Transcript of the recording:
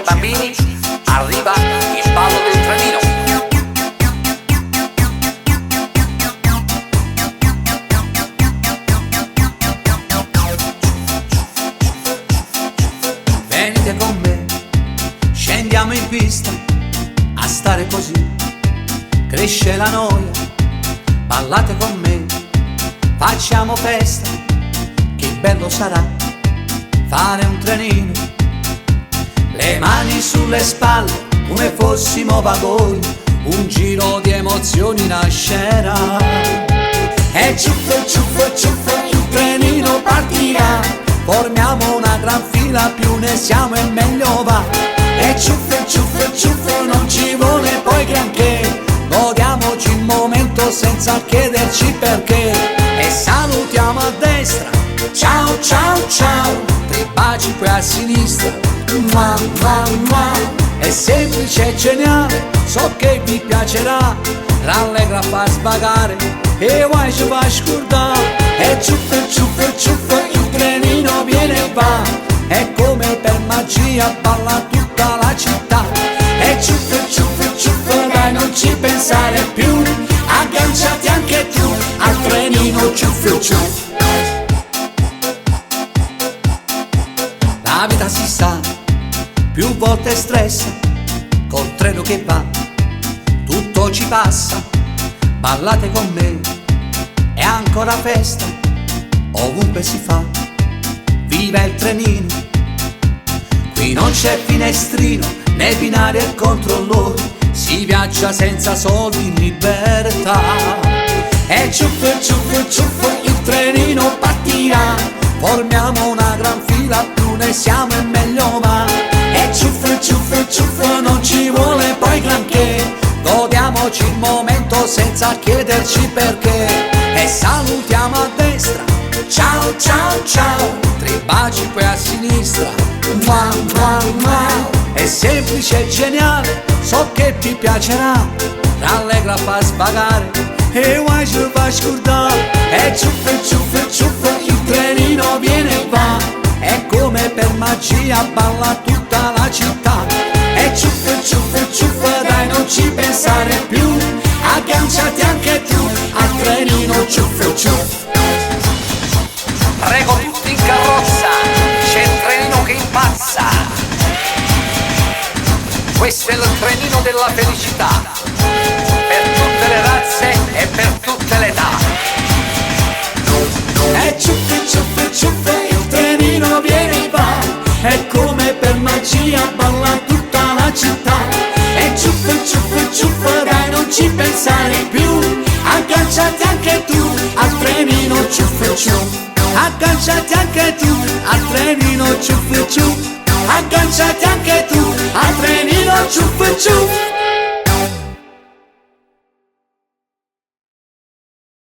bambini, arriva il ballo del trenino. Venite con me, scendiamo in pista, a stare così cresce la noia. Ballate con me, facciamo festa, che bello sarà fare un trenino. Le mani sulle spalle come fossimo vagoni, un giro di emozioni nascerà. E ciuffo, ciuffo, ciuffo, il trenino partirà. Formiamo una gran fila, più ne siamo e meglio va. E ciuffo, ciuffo, ciuffo, non ci vuole poi granché. Godiamoci il momento senza chiederci perché. E salutiamo a destra, ciao ciao ciao. 3 baci poi a sinistra, mua mua mua. È semplice e geniale, so che vi piacerà. Rallegra fa sbagare e vai ci va a scordare. E ciuffo, ciuffo, ciuffo, il trenino viene e va. È come per magia, balla tutta la città. E ciuffo, ciuffo, ciuffo, dai non ci pensare più. Agganciati anche tu al trenino ciuffo, ciuffo. La vita si sa, più volte stressa, col treno che va, tutto ci passa. Ballate con me, è ancora festa, ovunque si fa, viva il trenino. Qui non c'è finestrino, né binario e controllori, si viaggia senza soldi in libertà. E ciuffo, ciuffo, ciuffo, il trenino partirà. Formiamo una gran fila, più ne siamo e meglio va. E ciuffo, ciuffo, ciuffo, non ci vuole poi granché. Godiamoci il momento senza chiederci perché. E salutiamo a destra, ciao ciao ciao. 3 baci poi a sinistra, mua mua mua. È semplice e geniale, so che vi piacerà. Rallegra fa sbagare e vai ci fa scordare. E ciuffo, ciuffo, ciuffo, il trenino viene e va. È come per magia, balla tutta la città. E ciuffo, ciuffo, ciuffo, dai non ci pensare più. Agganciati anche tu al trenino ciuffo, ciuffo. Prego tutti in carrozza, c'è il trenino che impazza. Questo è il trenino della felicità, per tutte le razze e per tutte le età. E ciuffo, ciuffo, ciuffo, il trenino viene e va. È come per magia, balla tutta la città. E ciuffo, ciuffo, ciuffo, dai non ci pensare più. Agganciati anche tu al trenino ciuffo, ciuffo. Agganciati anche tu al trenino ciuffo, ciuffo. Agganciati anche tu al trenino ciuffo, ciuffo.